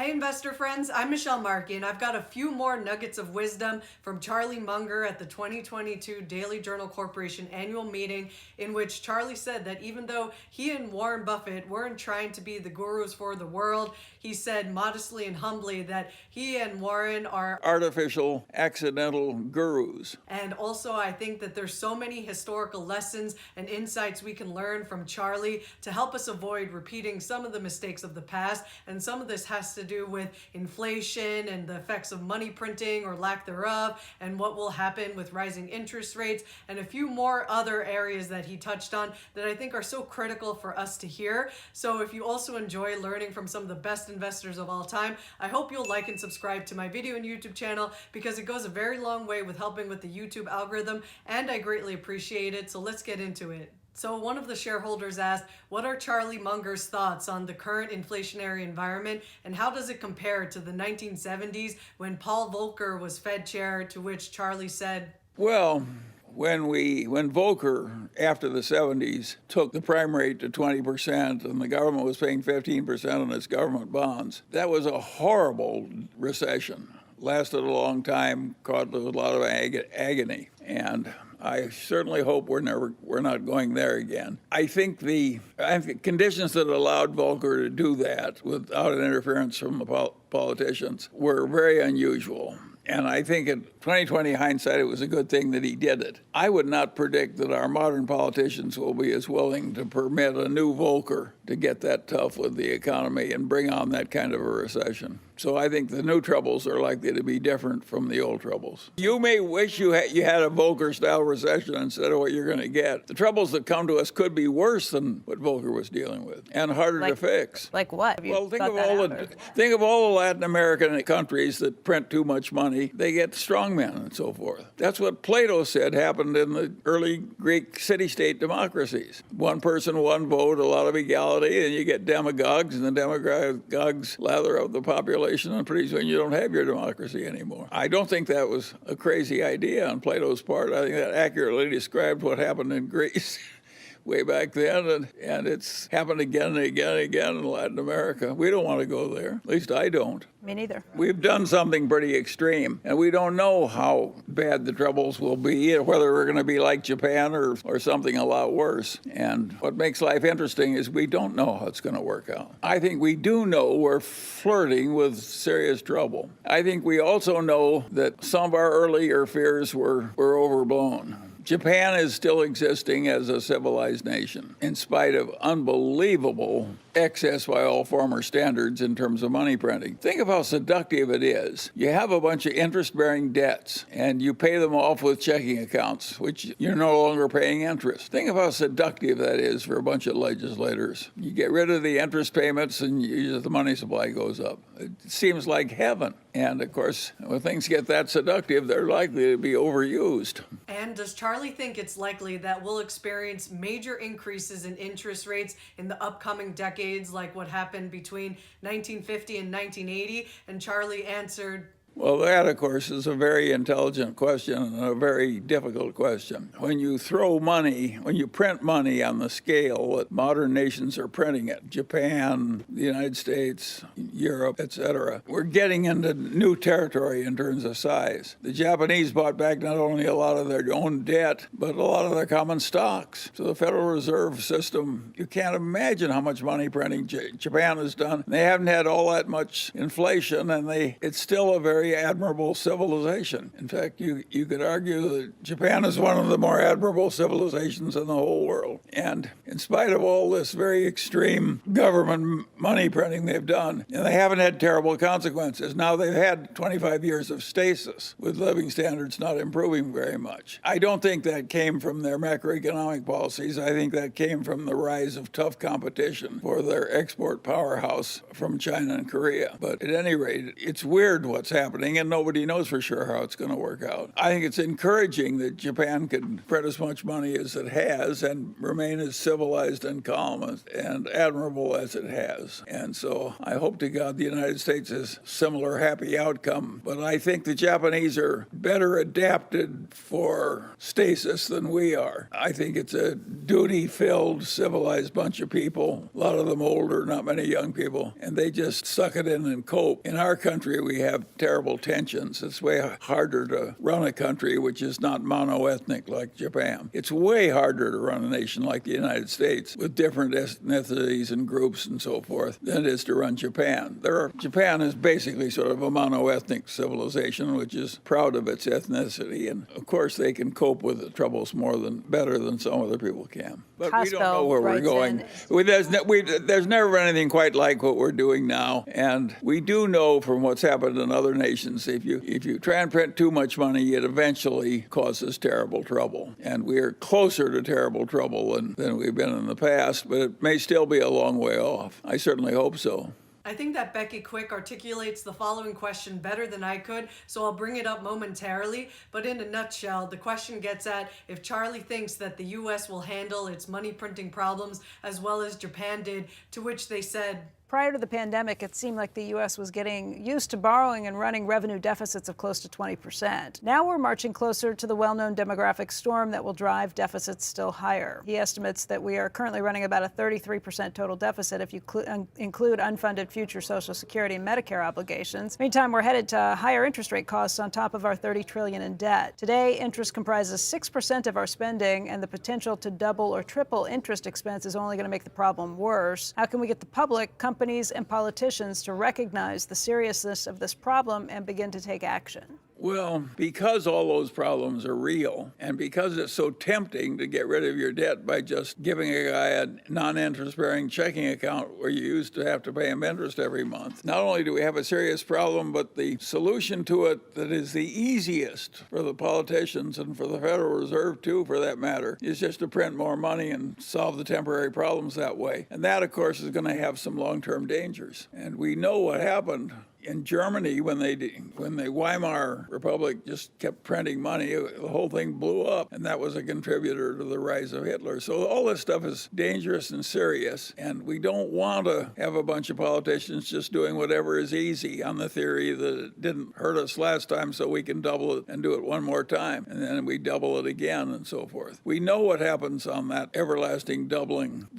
Hey investor friends, I'm Michelle Markey and I've got a few more nuggets of wisdom from Charlie Munger at the 2022 Daily Journal Corporation annual meeting, in which Charlie said that even though he and Warren Buffett weren't trying to be the gurus for the world, he said modestly and humbly that he and Warren are artificial, accidental gurus. And also I think that there's so many historical lessons and insights we can learn from Charlie to help us avoid repeating some of the mistakes of the past. And some of this has to do with inflation and the effects of money printing or lack thereof, and what will happen with rising interest rates, and a few more other areas that he touched on that I think are so critical for us to hear. So if you also enjoy learning from some of the best investors of all time, I hope you'll like and subscribe to my video and YouTube channel, because it goes a very long way with helping with the YouTube algorithm, and I greatly appreciate it. So let's get into it. So one of the shareholders asked, what are Charlie Munger's thoughts on the current inflationary environment, and how does it compare to the 1970s when Paul Volcker was Fed chair, to which Charlie said, well, when Volcker, after the 70s, took the prime rate to 20% and the government was paying 15% on its government bonds, that was a horrible recession. Lasted a long time, caused a lot of agony, and I certainly hope we're not going there again. I think the conditions that allowed Volcker to do that without an interference from the politicians were very unusual. And I think in 2020 hindsight, it was a good thing that he did it. I would not predict that our modern politicians will be as willing to permit a new Volcker to get that tough with the economy and bring on that kind of a recession. So I think the new troubles are likely to be different from the old troubles. You may wish you had a Volcker-style recession instead of what you're going to get. The troubles that come to us could be worse than what Volcker was dealing with, and harder to fix. Like what? Well, think of all the Latin American countries that print too much money. They get strongmen and so forth. That's what Plato said happened in the early Greek city-state democracies. One person, one vote, a lot of equality, and you get demagogues, and the demagogues lather up the population, and pretty soon you don't have your democracy anymore. I don't think that was a crazy idea on Plato's part. I think that accurately described what happened in Greece way back then, and it's happened again and again and again in Latin America. We don't want to go there. At least I don't. Me neither. We've done something pretty extreme, and we don't know how bad the troubles will be, whether we're going to be like Japan or something a lot worse. And what makes life interesting is we don't know how it's going to work out. I think we do know we're flirting with serious trouble. I think we also know that some of our earlier fears were overblown. Japan is still existing as a civilized nation, in spite of unbelievable excess by all former standards in terms of money printing. Think of how seductive it is. You have a bunch of interest-bearing debts, and you pay them off with checking accounts, which you're no longer paying interest. Think of how seductive that is for a bunch of legislators. You get rid of the interest payments, and the money supply goes up. It seems like heaven. And, of course, when things get that seductive, they're likely to be overused. And does Charlie think it's likely that we'll experience major increases in interest rates in the upcoming decades, like what happened between 1950 and 1980? And Charlie answered, well, that, of course, is a very intelligent question and a very difficult question. When you print money on the scale that modern nations are printing it, Japan, the United States, Europe, etc., we're getting into new territory in terms of size. The Japanese bought back not only a lot of their own debt, but a lot of their common stocks. So the Federal Reserve System, you can't imagine how much money printing Japan has done. They haven't had all that much inflation, and it's still a very admirable civilization. In fact, you could argue that Japan is one of the more admirable civilizations in the whole world. And in spite of all this very extreme government money printing they've done, and they haven't had terrible consequences. Now they've had 25 years of stasis with living standards not improving very much. I don't think that came from their macroeconomic policies. I think that came from the rise of tough competition for their export powerhouse from China and Korea. But at any rate, it's weird what's happening happening, and nobody knows for sure how it's going to work out. I think it's encouraging that Japan can print as much money as it has and remain as civilized and calm and admirable as it has. And so I hope to God the United States has similar happy outcome. But I think the Japanese are better adapted for stasis than we are. I think it's a duty-filled, civilized bunch of people, a lot of them older, not many young people, and they just suck it in and cope. In our country, we have terrible tensions. It's way harder to run a country which is not mono-ethnic like Japan. It's way harder to run a nation like the United States with different ethnicities and groups and so forth than it is to run Japan. Japan is basically sort of a mono-ethnic civilization which is proud of its ethnicity, and of course they can cope with the troubles better than some other people can. But we don't know where we're going. There's never been anything quite like what we're doing now, and we do know from what's happened in other nations, if you try and print too much money, it eventually causes terrible trouble. And we're closer to terrible trouble than we've been in the past, but it may still be a long way off. I certainly hope so. I think that Becky Quick articulates the following question better than I could, so I'll bring it up momentarily. But in a nutshell, the question gets at if Charlie thinks that the U.S. will handle its money printing problems as well as Japan did, to which they said, prior to the pandemic, it seemed like the U.S. was getting used to borrowing and running revenue deficits of close to 20%. Now we're marching closer to the well-known demographic storm that will drive deficits still higher. He estimates that we are currently running about a 33% total deficit if you include unfunded future Social Security and Medicare obligations. Meantime, we're headed to higher interest rate costs on top of our $30 trillion in debt. Today, interest comprises 6% of our spending, and the potential to double or triple interest expense is only going to make the problem worse. How can we get the public, companies, and politicians to recognize the seriousness of this problem and begin to take action? Well, because all those problems are real, and because it's so tempting to get rid of your debt by just giving a guy a non-interest-bearing checking account where you used to have to pay him interest every month, not only do we have a serious problem, but the solution to it that is the easiest for the politicians and for the Federal Reserve, too, for that matter, is just to print more money and solve the temporary problems that way. And that, of course, is going to have some long-term dangers. And we know what happened in Germany, when the Weimar Republic just kept printing money, the whole thing blew up, and that was a contributor to the rise of Hitler. So all this stuff is dangerous and serious, and we don't want to have a bunch of politicians just doing whatever is easy on the theory that it didn't hurt us last time, so we can double it and do it one more time, and then we double it again, and so forth. We know what happens on that everlasting doubling.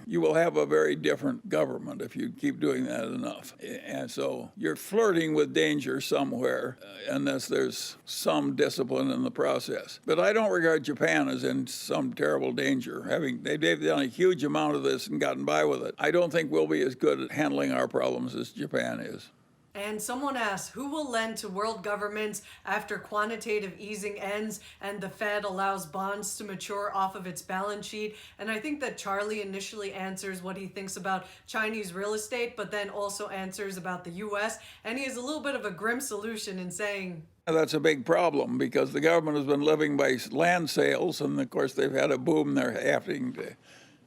You will have a very different government if you keep doing that enough. And so you're flirting with danger somewhere, unless there's some discipline in the process. But I don't regard Japan as in some terrible danger. They've done a huge amount of this and gotten by with it. I don't think we'll be as good at handling our problems as Japan is. And someone asks, who will lend to world governments after quantitative easing ends and the Fed allows bonds to mature off of its balance sheet? And I think that Charlie initially answers what he thinks about Chinese real estate, but then also answers about the U.S. And he has a little bit of a grim solution in saying, that's a big problem because the government has been living by land sales, and of course they've had a boom. They're having to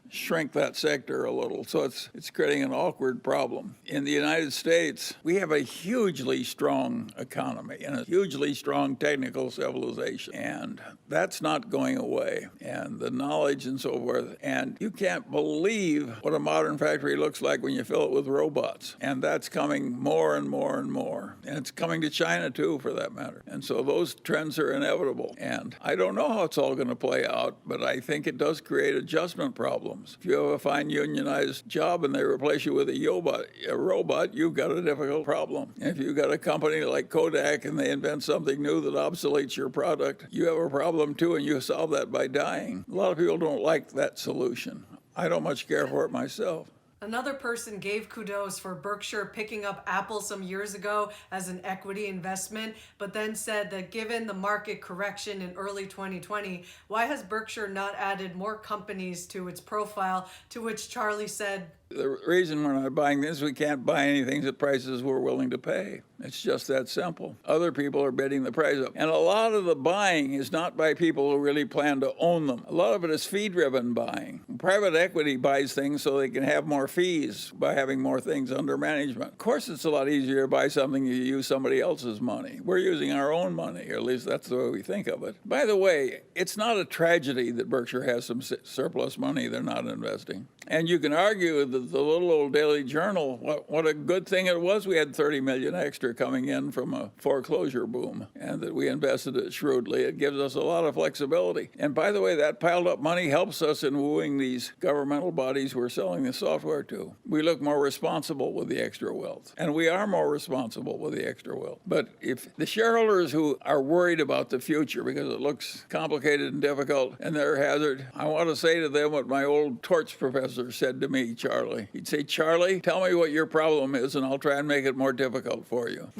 shrink that sector a little. So it's creating an awkward problem. In the United States, we have a hugely strong economy and a hugely strong technical civilization. And that's not going away. And the knowledge and so forth. And you can't believe what a modern factory looks like when you fill it with robots. And that's coming more and more and more. And it's coming to China too, for that matter. And so those trends are inevitable. And I don't know how it's all going to play out, but I think it does create adjustment problems. If you have a fine unionized job and they replace you with a robot, you've got a difficult problem. If you've got a company like Kodak and they invent something new that obsoletes your product, you have a problem too, and you solve that by dying. A lot of people don't like that solution. I don't much care for it myself. Another person gave kudos for Berkshire picking up Apple some years ago as an equity investment, but then said that given the market correction in early 2020, why has Berkshire not added more companies to its profile? To which Charlie said, The reason we're not buying this, we can't buy anything at prices we're willing to pay. It's just that simple. Other people are bidding the price up. And a lot of the buying is not by people who really plan to own them. A lot of it is fee-driven buying. Private equity buys things so they can have more fees by having more things under management. Of course, it's a lot easier to buy something you use somebody else's money. We're using our own money, or at least that's the way we think of it. By the way, it's not a tragedy that Berkshire has some surplus money they're not investing. And you can argue that the little old Daily Journal, what a good thing it was we had 30 million extra coming in from a foreclosure boom, and that we invested it shrewdly. It gives us a lot of flexibility. And by the way, that piled up money helps us in wooing these governmental bodies we're selling the software to. We look more responsible with the extra wealth, and we are more responsible with the extra wealth. But if the shareholders who are worried about the future because it looks complicated and difficult and they're hazard, I want to say to them what my old torts professor said to me, Charlie. He'd say, Charlie, tell me what your problem is and I'll try and make it more difficult for you.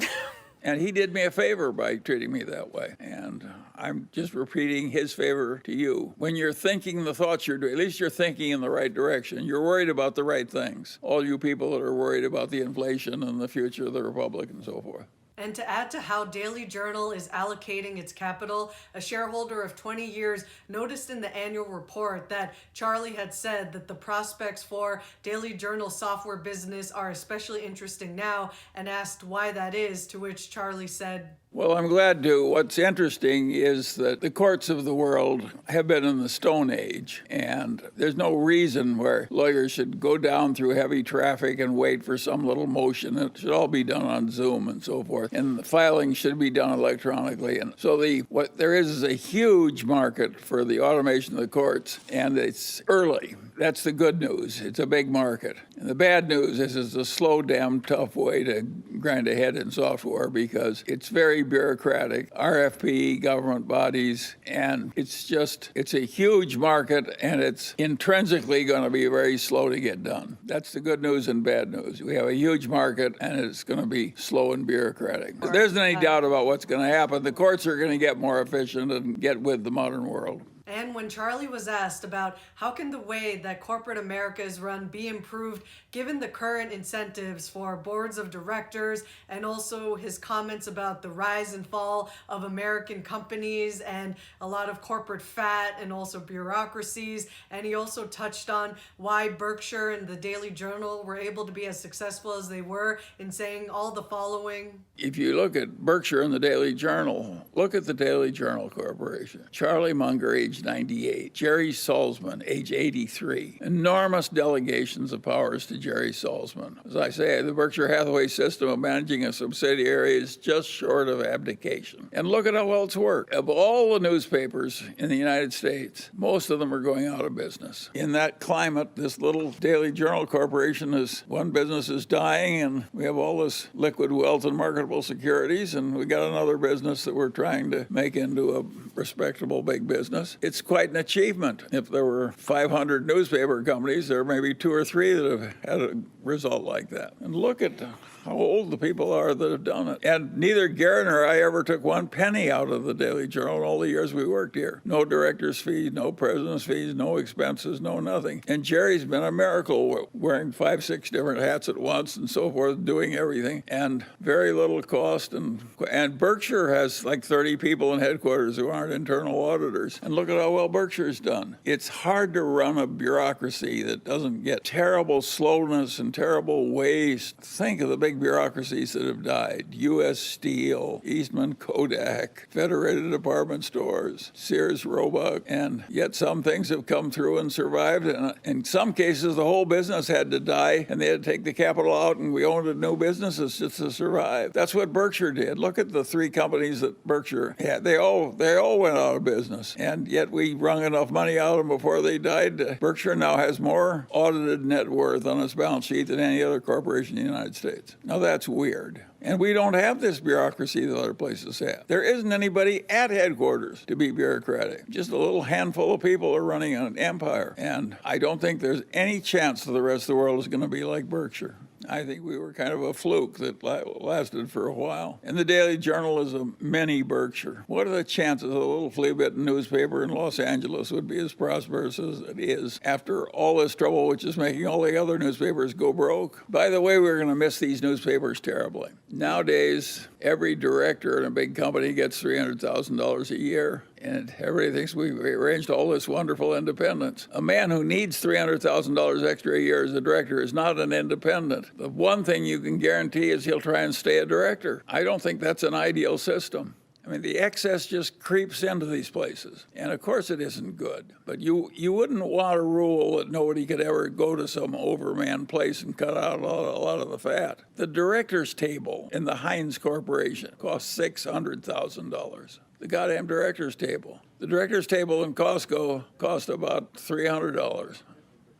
And he did me a favor by treating me that way. And I'm just repeating his favor to you. When you're thinking the thoughts you're doing, at least you're thinking in the right direction. You're worried about the right things. All you people that are worried about the inflation and the future of the republic and so forth. And to add to how Daily Journal is allocating its capital, a shareholder of 20 years noticed in the annual report that Charlie had said that the prospects for Daily Journal software business are especially interesting now, and asked why that is, to which Charlie said, well, I'm glad to. What's interesting is that the courts of the world have been in the Stone Age, and there's no reason where lawyers should go down through heavy traffic and wait for some little motion. It should all be done on Zoom and so forth, and the filing should be done electronically. And so what there is a huge market for the automation of the courts, and it's early. That's the good news. It's a big market. And the bad news is it's a slow, damn tough way to grind ahead in software because it's very bureaucratic, RFP, government bodies, and it's a huge market, and it's intrinsically going to be very slow to get done. That's the good news and bad news. We have a huge market, and it's going to be slow and bureaucratic. There isn't any doubt about what's going to happen. The courts are going to get more efficient and get with the modern world. And when Charlie was asked about how can the way that corporate America is run be improved given the current incentives for boards of directors, and also his comments about the rise and fall of American companies and a lot of corporate fat and also bureaucracies, and he also touched on why Berkshire and the Daily Journal were able to be as successful as they were, in saying all the following. If you look at Berkshire and the Daily Journal, look at the Daily Journal Corporation. Charlie Munger, age 98. Jerry Salzman, age 83. Enormous delegations of powers to Jerry Salzman. As I say, the Berkshire Hathaway system of managing a subsidiary is just short of abdication. And look at how well it's worked. Of all the newspapers in the United States, most of them are going out of business. In that climate, this little Daily Journal Corporation one business is dying, and we have all this liquid wealth and marketable securities, and we got another business that we're trying to make into a respectable big business. It's quite an achievement. If there were 500 newspaper companies, there may be 2 or 3 that have had a result like that. And look at how old the people are that have done it. And neither Garen nor I ever took 1 penny out of the Daily Journal in all the years we worked here. No director's fees, no president's fees, no expenses, no nothing. And Jerry's been a miracle, wearing 5, 6 different hats at once and so forth, doing everything, and very little cost. And Berkshire has like 30 people in headquarters who aren't internal auditors. And look at how well Berkshire's done. It's hard to run a bureaucracy that doesn't get terrible slowness and terrible waste. Think of the big bureaucracies that have died. U.S. Steel, Eastman Kodak, Federated Department Stores, Sears Roebuck, and yet some things have come through and survived. And in some cases, the whole business had to die, and they had to take the capital out, and we owned new businesses just to survive. That's what Berkshire did. Look at the 3 companies that Berkshire had. They all went out of business, and yet we wrung enough money out of them before they died. Berkshire now has more audited net worth on its balance sheet than any other corporation in the United States. Now that's weird. And we don't have this bureaucracy that other places have. There isn't anybody at headquarters to be bureaucratic. Just a little handful of people are running an empire. And I don't think there's any chance that the rest of the world is going to be like Berkshire. I think we were kind of a fluke that lasted for a while. And the Daily Journal is a mini Berkshire. What are the chances a little flea-bitten newspaper in Los Angeles would be as prosperous as it is after all this trouble, which is making all the other newspapers go broke? By the way, we're going to miss these newspapers terribly. Nowadays, every director in a big company gets $300,000 a year, and everybody thinks we've arranged all this wonderful independence. A man who needs $300,000 extra a year as a director is not an independent. The one thing you can guarantee is he'll try and stay a director. I don't think that's an ideal system. I mean, the excess just creeps into these places. And of course it isn't good. But you wouldn't want a rule that nobody could ever go to some overmanned place and cut out a lot of the fat. The director's table in the Heinz Corporation costs $600,000. The goddamn director's table. The director's table in Costco cost about $300.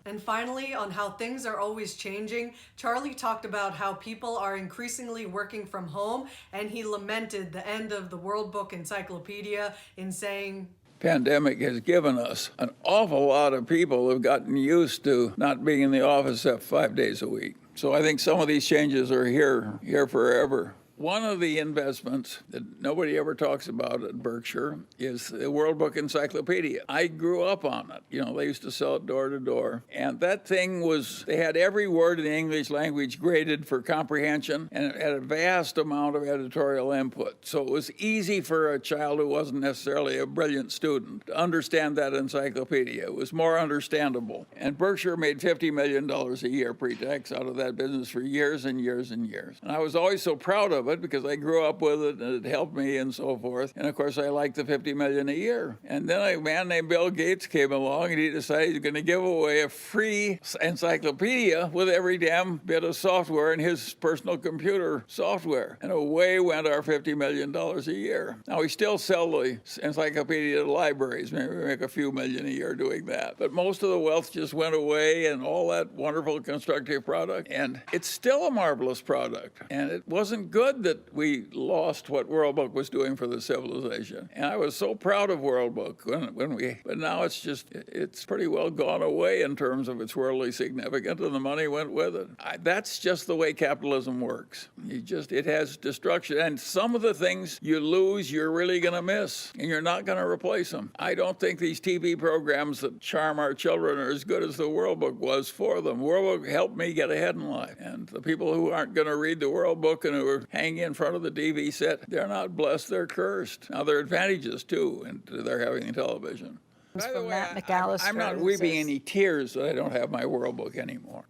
And finally, on how things are always changing, Charlie talked about how people are increasingly working from home, and he lamented the end of the World Book Encyclopedia in saying, Pandemic has given us an awful lot of people who have gotten used to not being in the office except 5 days a week. So I think some of these changes are here forever. One of the investments that nobody ever talks about at Berkshire is the World Book Encyclopedia. I grew up on it. You know, they used to sell it door to door. And that thing they had every word in the English language graded for comprehension, and it had a vast amount of editorial input. So it was easy for a child who wasn't necessarily a brilliant student to understand that encyclopedia. It was more understandable. And Berkshire made $50 million a year pre-tax out of that business for years and years and years. And I was always so proud of it because I grew up with it and it helped me and so forth. And of course, I liked the $50 million a year. And then a man named Bill Gates came along and he decided he's going to give away a free encyclopedia with every damn bit of software in his personal computer software. And away went our $50 million a year. Now, we still sell the encyclopedia to libraries. Maybe we make a few million a year doing that. But most of the wealth just went away and all that wonderful constructive product. And it's still a marvelous product. And it wasn't good that we lost what World Book was doing for the civilization. And I was so proud of World Book but now it's pretty well gone away in terms of its worldly significance, and the money went with it. That's just the way capitalism works. It has destruction. And some of the things you lose, you're really going to miss, and you're not going to replace them. I don't think these TV programs that charm our children are as good as the World Book was for them. World Book helped me get ahead in life. And the people who aren't going to read the World Book and who are hanging in front of the TV set, they're not blessed, they're cursed. Now, there are advantages, too, and they're having television. By the way, I'm not weeping any tears that I don't have my World Book anymore.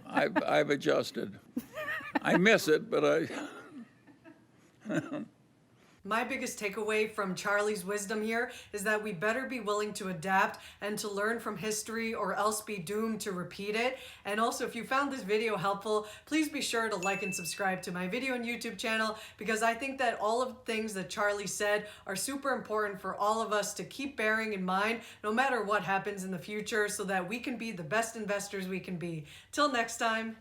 I've adjusted. I miss it, but My biggest takeaway from Charlie's wisdom here is that we better be willing to adapt and to learn from history, or else be doomed to repeat it. And also, if you found this video helpful, please be sure to like and subscribe to my video and YouTube channel, because I think that all of the things that Charlie said are super important for all of us to keep bearing in mind no matter what happens in the future, so that we can be the best investors we can be. Till next time.